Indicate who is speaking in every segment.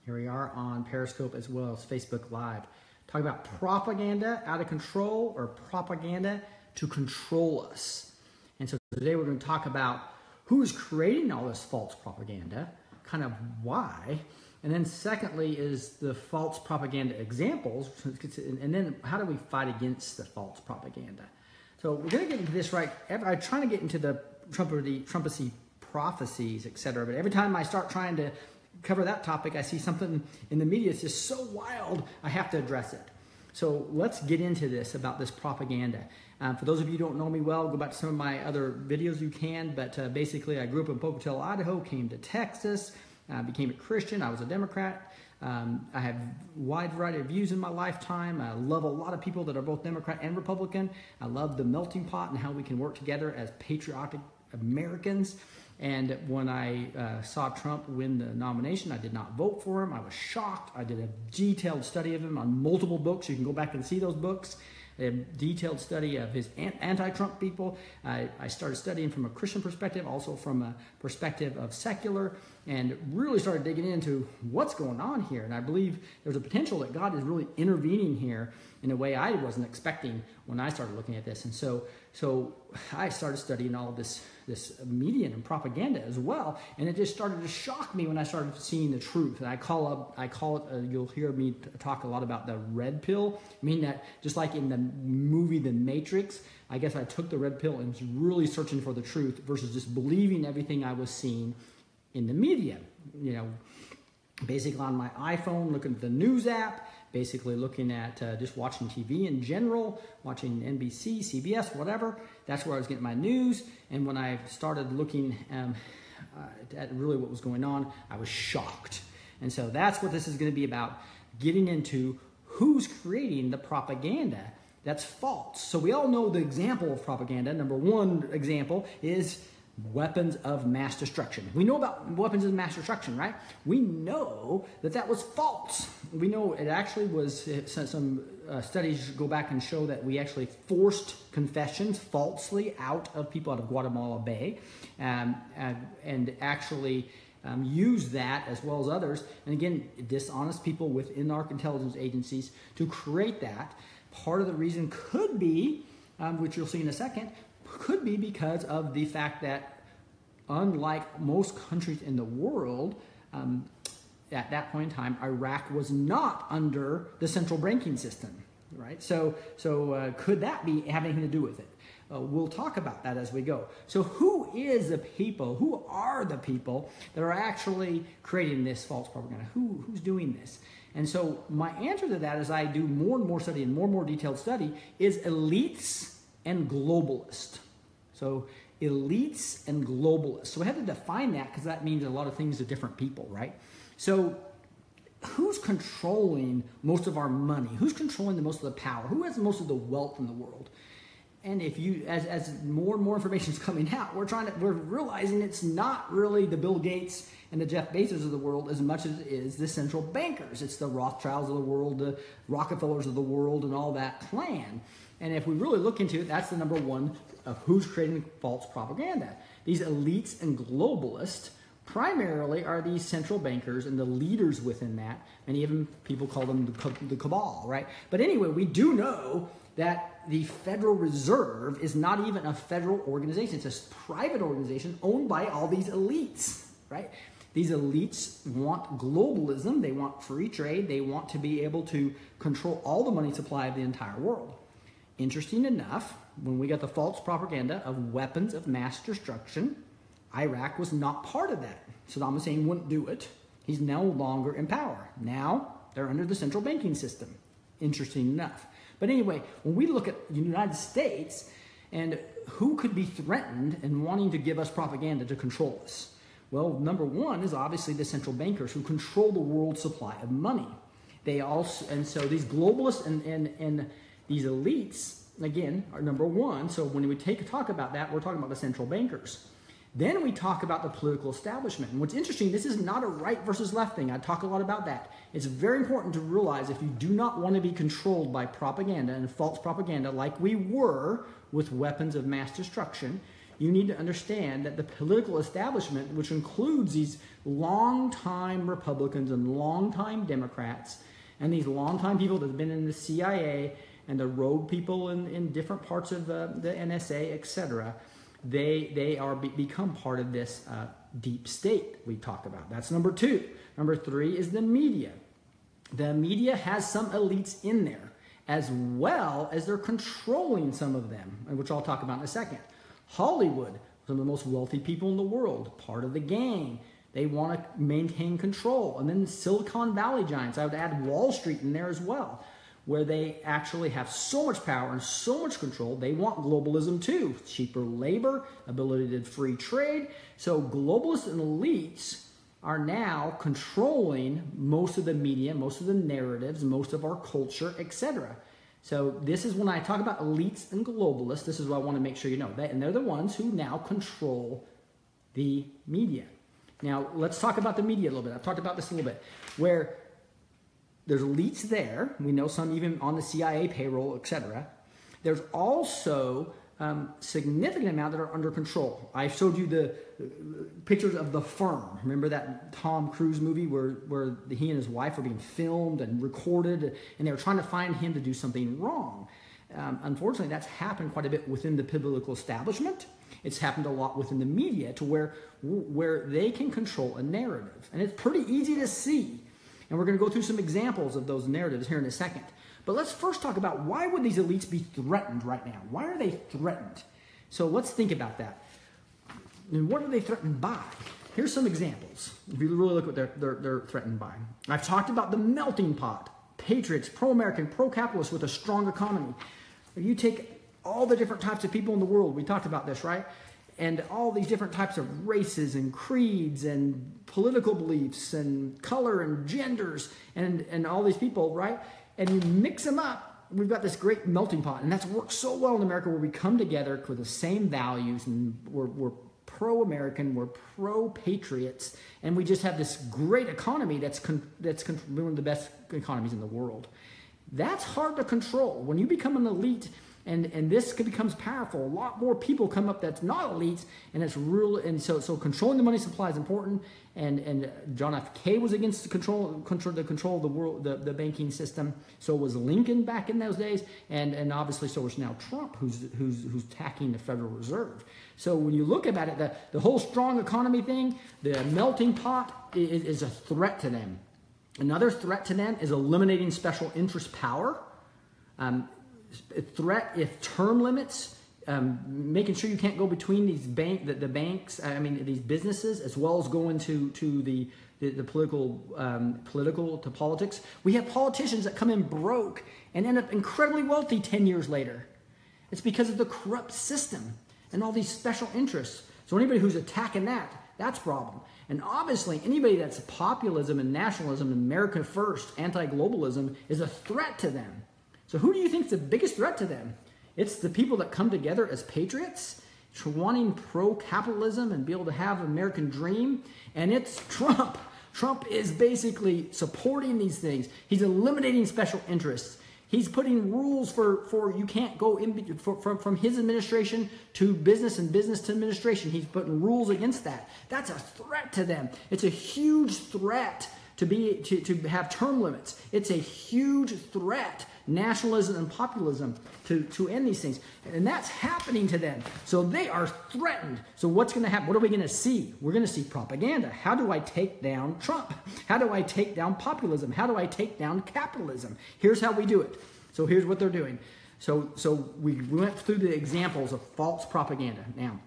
Speaker 1: Here we are on Periscope as well as Facebook Live. Talking about propaganda out of control or propaganda to control us. And so today we're going to talk about who is creating all this false propaganda, kind of why, and then secondly is the false propaganda examples, and then how do we fight against the false propaganda. So we're going to get into this right. I'm trying to get into the Trumpisy prophecies, etc. But every time I start trying to cover that topic, I see something in the media that's just so wild, I have to address it. So let's get into this about this propaganda. For those of you who don't know me well, go back to some of my other videos you can. But basically, I grew up in Pocatello, Idaho, came to Texas, became a Christian. I was a Democrat. I have a wide variety of views in my lifetime. I love a lot of people that are both Democrat and Republican. I love the melting pot and how we can work together as patriotic Americans. And when I saw Trump win the nomination, I did not vote for him. I was shocked. I did a detailed study of him on multiple books. You can go back and see those books. A detailed study of his anti-Trump people. I started studying from a Christian perspective, also from a perspective of secular, and really started digging into what's going on here. And I believe there's a potential that God is really intervening here in a way I wasn't expecting when I started looking at this. And so I started studying all of this media and propaganda as well, and it just started to shock me when I started seeing the truth. And I call it. You'll hear me talk a lot about the red pill. I mean that just like in the movie The Matrix, I guess I took the red pill and was really searching for the truth versus just believing everything I was seeing in the media. You know, basically on my iPhone, looking at the news app. Basically looking at just watching TV in general, watching NBC, CBS, whatever. That's where I was getting my news. And when I started looking at really what was going on, I was shocked. And so that's what this is going to be about, getting into who's creating the propaganda that's false. So we all know the example of propaganda. Number one example is weapons of mass destruction. We know about weapons of mass destruction, right? We know that was false. We know it actually was, some studies go back and show that we actually forced confessions falsely out of people out of Guatemala Bay and actually used that as well as others. And again, dishonest people within our intelligence agencies to create that. Part of the reason could be, which you'll see in a second, could be because of the fact that unlike most countries in the world, at that point in time, Iraq was not under the central banking system, right? So could that be having anything to do with it? We'll talk about that as we go. So who is the people? Who are the people that are actually creating this false propaganda? Who's doing this? And so my answer to that, as I do more and more study and more detailed study, is elites and globalists. So elites and globalists. So we have to define that because that means a lot of things to different people, right? So who's controlling most of our money? Who's controlling the most of the power? Who has most of the wealth in the world? And if you, as more and more information is coming out, we're realizing it's not really the Bill Gates and the Jeff Bezos of the world as much as it is the central bankers. It's the Rothschilds of the world, the Rockefellers of the world, and all that clan. And if we really look into it, that's the number one of who's creating false propaganda. These elites and globalists primarily are these central bankers and the leaders within that. Many of them, people call them the cabal, right? But anyway, we do know that the Federal Reserve is not even a federal organization. It's a private organization owned by all these elites, right? These elites want globalism. They want free trade. They want to be able to control all the money supply of the entire world. Interesting enough, when we got the false propaganda of weapons of mass destruction, Iraq was not part of that. Saddam Hussein wouldn't do it. He's no longer in power. Now they're under the central banking system. Interesting enough. But anyway, when we look at the United States and who could be threatened and wanting to give us propaganda to control us, well, number one is obviously the central bankers who control the world supply of money. They also, and so these globalists and these elites, again, are number one. So when we talk about that, we're talking about the central bankers. Then we talk about the political establishment. And what's interesting, this is not a right versus left thing. I talk a lot about that. It's very important to realize if you do not want to be controlled by propaganda and false propaganda like we were with weapons of mass destruction, you need to understand that the political establishment, which includes these longtime Republicans and longtime Democrats, and these longtime people that have been in the CIA and the rogue people in different parts of the NSA, etc., they are become part of this deep state we talk about. That's number 2. Number 3 is the media. The media has some elites in there, as well as they're controlling some of them, which I'll talk about in a second. Hollywood, some of the most wealthy people in the world, part of the gang. They want to maintain control. And then Silicon Valley giants, I would add Wall Street in there as well, where they actually have so much power and so much control. They want globalism too. Cheaper labor, ability to free trade. So globalists and elites are now controlling most of the media, most of the narratives, most of our culture, etc. So this is when I talk about elites and globalists, this is what I want to make sure you know. And they're the ones who now control the media. Now, let's talk about the media a little bit. I've talked about this a little bit, where there's elites there. We know some even on the CIA payroll, etc. There's also significant amount that are under control. I showed you the pictures of The Firm. Remember that Tom Cruise movie where he and his wife were being filmed and recorded, and they were trying to find him to do something wrong. Unfortunately, that's happened quite a bit within the political establishment. It's happened a lot within the media to where they can control a narrative. And it's pretty easy to see. And we're going to go through some examples of those narratives here in a second. But let's first talk about why would these elites be threatened right now? Why are they threatened? So let's think about that. And what are they threatened by? Here's some examples. If you really look what they're threatened by. I've talked about the melting pot. Patriots, pro-American, pro-capitalist with a strong economy. You take all the different types of people in the world. We talked about this, right? And all these different types of races and creeds and political beliefs and color and genders and all these people, right? And you mix them up, we've got this great melting pot. And that's worked so well in America, where we come together with the same values, and we're pro-American, we're pro-patriots, and we just have this great economy that's one of the best economies in the world. That's hard to control. When you become an elite, and this becomes powerful, a lot more people come up that's not elites, and it's real. And so controlling the money supply is important. And John F. K. was against the control of the world, the banking system. So was Lincoln back in those days, and obviously so is now Trump, who's attacking the Federal Reserve. So when you look about it, the whole strong economy thing, the melting pot is a threat to them. Another threat to them is eliminating special interest power. A threat if term limits, making sure you can't go between these these businesses, as well as going to the political to politics. We have politicians that come in broke and end up incredibly wealthy 10 years later. It's because of the corrupt system and all these special interests. So anybody who's attacking that's a problem. And obviously, anybody that's populism and nationalism, America first, anti-globalism, is a threat to them. So who do you think is the biggest threat to them? It's the people that come together as patriots, wanting pro-capitalism and be able to have an American dream. And it's Trump. Trump is basically supporting these things. He's eliminating special interests. He's putting rules for you can't go in from his administration to business and business to administration. He's putting rules against that. That's a threat to them. It's a huge threat to have term limits. It's a huge threat, nationalism and populism, to end these things. And that's happening to them. So they are threatened. So what's going to happen? What are we going to see? We're going to see propaganda. How do I take down Trump? How do I take down populism? How do I take down capitalism? Here's how we do it. So here's what they're doing. So we went through the examples of false propaganda. Now,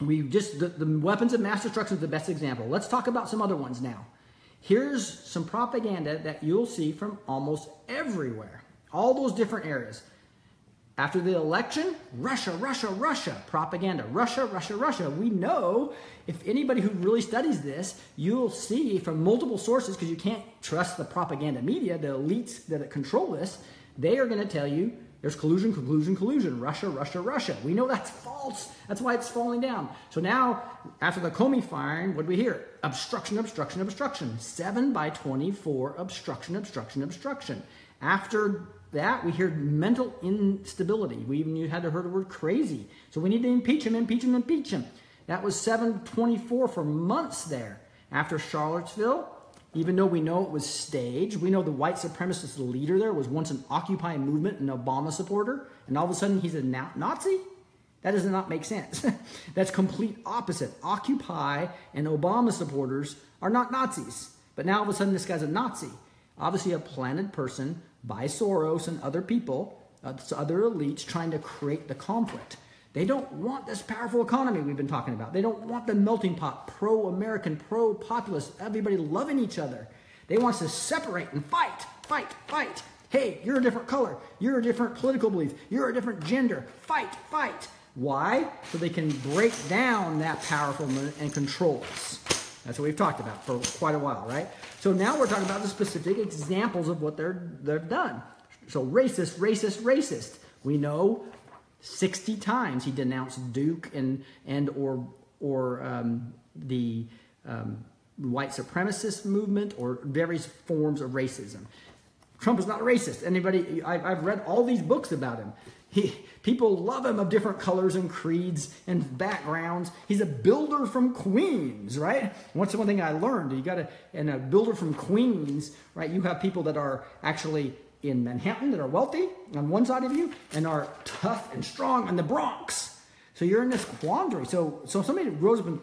Speaker 1: the weapons of mass destruction is the best example. Let's talk about some other ones now. Here's some propaganda that you'll see from almost everywhere. All those different areas. After the election, Russia, propaganda. Russia. We know, if anybody who really studies this, you'll see from multiple sources, because you can't trust the propaganda media, the elites that control this, they are going to tell you there's collusion. Russia. We know that's false. That's why it's falling down. So now, after the Comey firing, what do we hear? Obstruction. 7/24, obstruction. After that, we hear mental instability. We even had to hear the word crazy. So we need to impeach him, impeach him, impeach him. That was 724 for months there. After Charlottesville, even though we know it was staged, we know the white supremacist leader there was once an Occupy movement, an Obama supporter, and all of a sudden he's a Nazi? That does not make sense. That's complete opposite. Occupy and Obama supporters are not Nazis. But now all of a sudden this guy's a Nazi. Obviously a planted person by Soros and other people, other elites trying to create the conflict. They don't want this powerful economy we've been talking about. They don't want the melting pot, pro-American, pro-populist, everybody loving each other. They want us to separate and fight, fight, fight. Hey, you're a different color. You're a different political belief. You're a different gender. Fight, fight. Why? So they can break down that powerful movement and control us. That's what we've talked about for quite a while, right? So now we're talking about the specific examples of what they've done. So racist, racist, racist. We know 60 times he denounced Duke and the white supremacist movement or various forms of racism. Trump is not a racist. I've read all these books about him. People love him of different colors and creeds and backgrounds. He's a builder from Queens, right? What's one thing I learned? And a builder from Queens, right? You have people that are actually in Manhattan that are wealthy on one side of you and are tough and strong in the Bronx. So you're in this quandary. So somebody that grows up in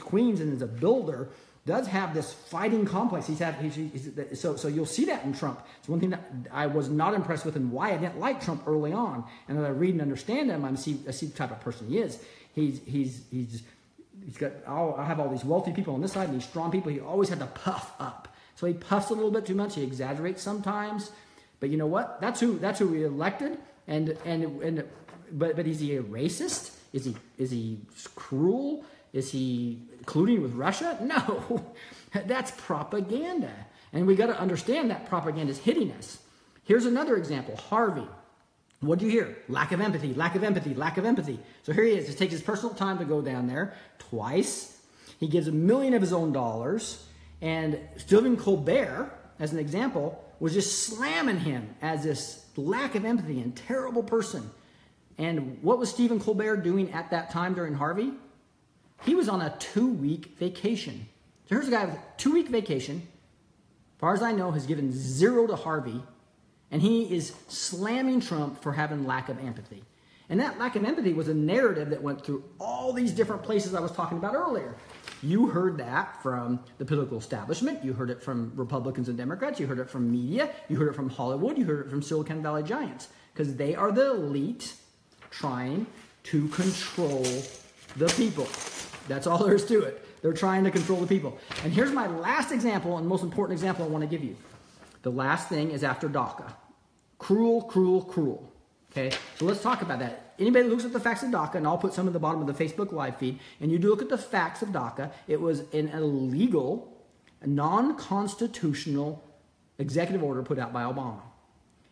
Speaker 1: Queens and is a builder does have this fighting complex. So you'll see that in Trump. It's one thing that I was not impressed with and why I didn't like Trump early on. And as I read and understand him, I see the type of person he is. He's got, I have all these wealthy people on this side and these strong people. He always had to puff up. So he puffs a little bit too much. He exaggerates sometimes. But you know what? That's who we elected. But is he a racist? Is he cruel? Is he colluding with Russia? No, that's propaganda. And we got to understand that propaganda is hitting us. Here's another example, Harvey. What do you hear? Lack of empathy, lack of empathy, lack of empathy. So here he is. It takes his personal time to go down there twice. He gives $1 million of his own dollars. And Stephen Colbert, as an example, was just slamming him as this lack of empathy and terrible person. And what was Stephen Colbert doing at that time during Harvey? He was on a 2-week vacation. So here's a guy with a 2-week vacation. As far as I know, has given 0 to Harvey. And he is slamming Trump for having lack of empathy. And that lack of empathy was a narrative that went through all these different places I was talking about earlier. You heard that from the political establishment. You heard it from Republicans and Democrats. You heard it from media. You heard it from Hollywood. You heard it from Silicon Valley giants. Because they are the elite trying to control the people. That's all there is to it. They're trying to control the people. And here's my last example and most important example I want to give you. The last thing is after DACA. Cruel, cruel, cruel. Okay, so let's talk about that. Anybody that looks at the facts of DACA, and I'll put some at the bottom of the Facebook live feed, and you do look at the facts of DACA, it was an illegal, non-constitutional executive order put out by Obama.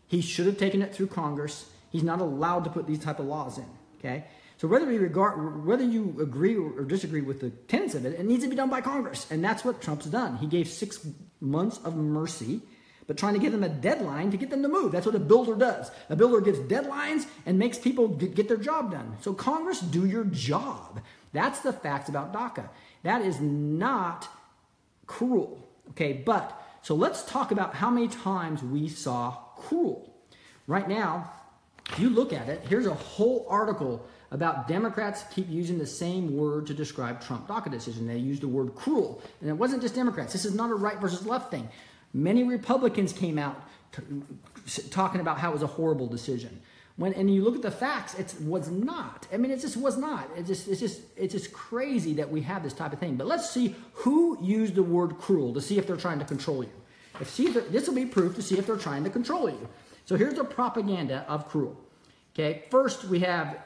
Speaker 1: He should have taken it through Congress. He's not allowed to put these type of laws in. Okay. So whether you agree or disagree with the tenets of it, it needs to be done by Congress. And that's what Trump's done. He gave 6 months of mercy, but trying to give them a deadline to get them to move. That's what a builder does. A builder gives deadlines and makes people get their job done. So Congress, do your job. That's the facts about DACA. That is not cruel. Okay, so let's talk about how many times we saw cruel. Right now, if you look at it, here's a whole article about Democrats keep using the same word to describe Trump DACA decision. They used the word cruel. And it wasn't just Democrats. This is not a right versus left thing. Many Republicans came out talking about how it was a horrible decision. And you look at the facts, it was not. I mean, it just was not. It's just crazy that we have this type of thing. But let's see who used the word cruel to see if they're trying to control you. This will be proof to see if they're trying to control you. So here's the propaganda of cruel. Okay, first we have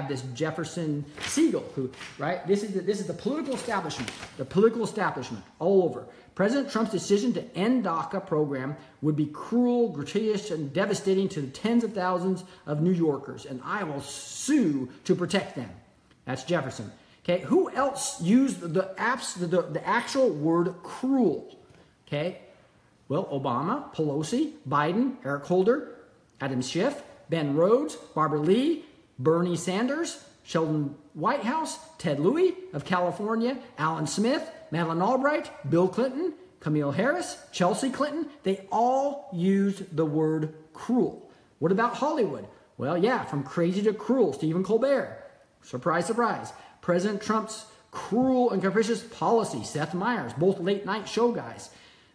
Speaker 1: this Jefferson Siegel, who, right? This is the political establishment. The political establishment all over. President Trump's decision to end DACA program would be cruel, gratuitous, and devastating to the tens of thousands of New Yorkers, and I will sue to protect them. That's Jefferson. Okay, who else used the actual word cruel? Okay, well, Obama, Pelosi, Biden, Eric Holder. Adam Schiff, Ben Rhodes, Barbara Lee, Bernie Sanders, Sheldon Whitehouse, Ted Lieu of California, Alan Smith, Madeleine Albright, Bill Clinton, Camille Harris, Chelsea Clinton. They all used the word cruel. What about Hollywood? Well, yeah, from crazy to cruel, Stephen Colbert. Surprise, surprise. President Trump's cruel and capricious policy, Seth Meyers, both late night show guys.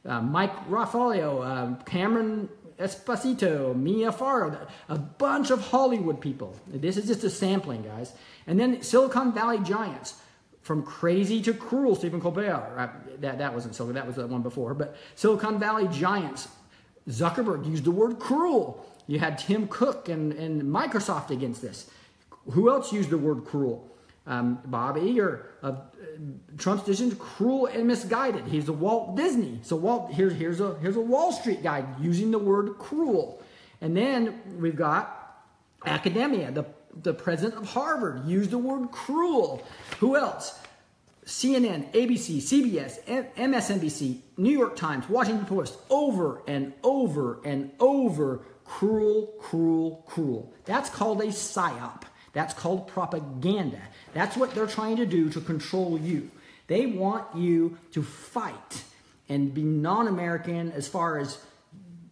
Speaker 1: Mike Raffaello, Cameron Esposito, Mia Farrow, a bunch of Hollywood people. This is just a sampling, guys. And then Silicon Valley giants, from crazy to cruel, Stephen Colbert. That wasn't Silicon, that was the one before. But Silicon Valley giants, Zuckerberg used the word cruel. You had Tim Cook and Microsoft against this. Who else used the word cruel? Bob Iger of Trump's decisions, cruel and misguided. He's a Walt Disney. So here's a Wall Street guy using the word cruel. And then we've got academia. The president of Harvard used the word cruel. Who else? CNN, ABC, CBS, MSNBC, New York Times, Washington Post, over and over and over, cruel, cruel, cruel. That's called a psyop. That's called propaganda. That's what they're trying to do to control you. They want you to fight and be non-American as far as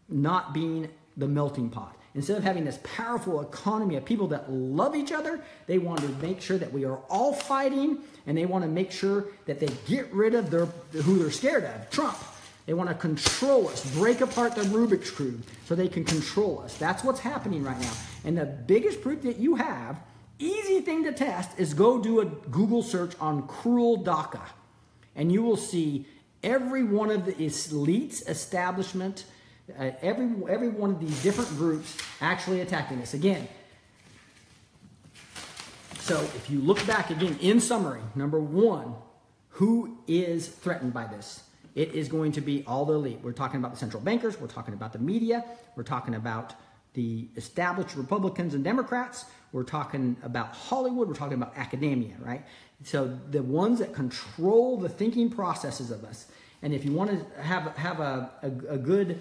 Speaker 1: not being the melting pot. Instead of having this powerful economy of people that love each other, they want to make sure that we are all fighting, and they want to make sure that they get rid of who they're scared of, Trump. They want to control us, break apart the Rubik's Cube so they can control us. That's what's happening right now. And the biggest proof that you have, easy thing to test, is go do a Google search on cruel DACA. And you will see every one of the elites, establishment, every one of these different groups actually attacking this. Again, so if you look back again, in summary, number one, who is threatened by this? It is going to be all the elite. We're talking about the central bankers. We're talking about the media. We're talking about the established Republicans and Democrats. We're talking about Hollywood. We're talking about academia, right? So the ones that control the thinking processes of us. And if you want to have a good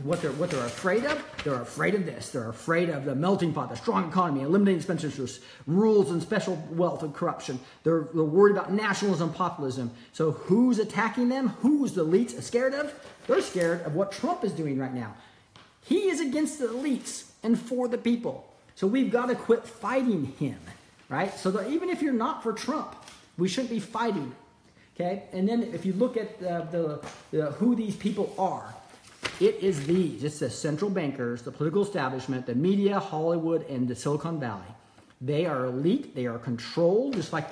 Speaker 1: what they're afraid of, they're afraid of this. They're afraid of the melting pot, the strong economy, eliminating expenditures, rules and special wealth and corruption. They're worried about nationalism, populism. So who's attacking them? Who's the elites scared of? They're scared of what Trump is doing right now. He is against the elites and for the people. So we've got to quit fighting him, right? So that even if you're not for Trump, we shouldn't be fighting, okay? And then if you look at who these people are, it is these. It's the central bankers, the political establishment, the media, Hollywood, and the Silicon Valley. They are elite. They are controlled, just like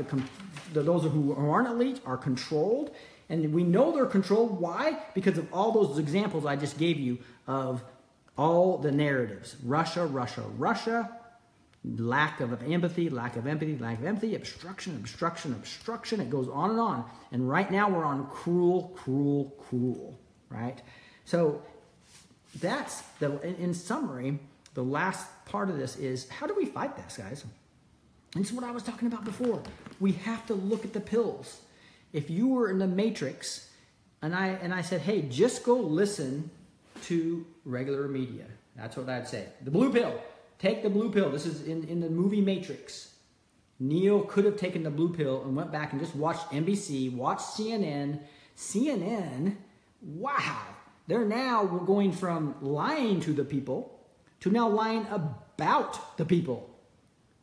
Speaker 1: those who aren't elite are controlled. And we know they're controlled. Why? Because of all those examples I just gave you of all the narratives. Russia, Russia, Russia. Lack of empathy, lack of empathy, lack of empathy. Obstruction, obstruction, obstruction. It goes on. And right now we're on cruel, cruel, cruel, right? So that's in summary, the last part of this is, how do we fight this, guys? And it's what I was talking about before. We have to look at the pills. If you were in the Matrix and I said, hey, just go listen to regular media. That's what I'd say. The blue pill. Take the blue pill. This is in the movie Matrix. Neo could have taken the blue pill and went back and just watched NBC, watched CNN. CNN, wow. They're now going from lying to the people to now lying about the people.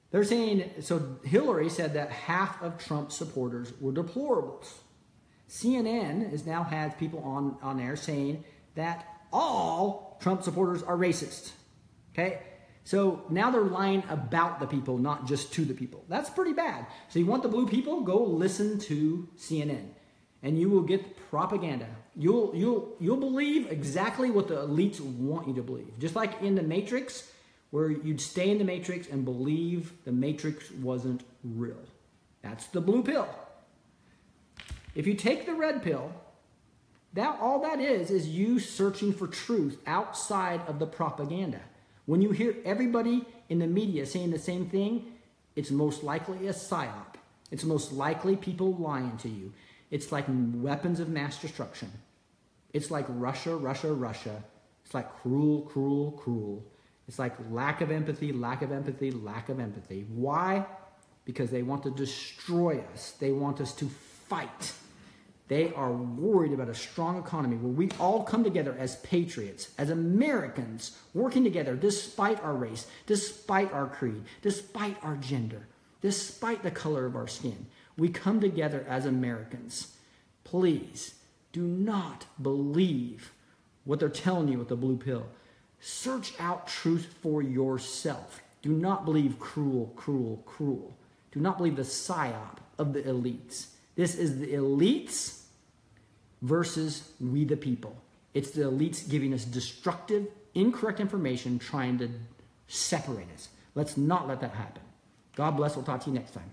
Speaker 1: They're saying, so Hillary said that half of Trump's supporters were deplorables. CNN has now had people on there saying that all Trump supporters are racist. Okay? So now they're lying about the people, not just to the people. That's pretty bad. So you want the blue people? Go listen to CNN. And you will get propaganda. You'll believe exactly what the elites want you to believe. Just like in the Matrix, where you'd stay in the Matrix and believe the Matrix wasn't real. That's the blue pill. If you take the red pill, all that is you searching for truth outside of the propaganda. When you hear everybody in the media saying the same thing, it's most likely a psyop. It's most likely people lying to you. It's like weapons of mass destruction. It's like Russia, Russia, Russia. It's like cruel, cruel, cruel. It's like lack of empathy, lack of empathy, lack of empathy. Why? Because they want to destroy us. They want us to fight. They are worried about a strong economy where we all come together as patriots, as Americans, working together despite our race, despite our creed, despite our gender, despite the color of our skin. We come together as Americans. Please do not believe what they're telling you with the blue pill. Search out truth for yourself. Do not believe cruel, cruel, cruel. Do not believe the psyop of the elites. This is the elites versus we the people. It's the elites giving us destructive, incorrect information, trying to separate us. Let's not let that happen. God bless. We'll talk to you next time.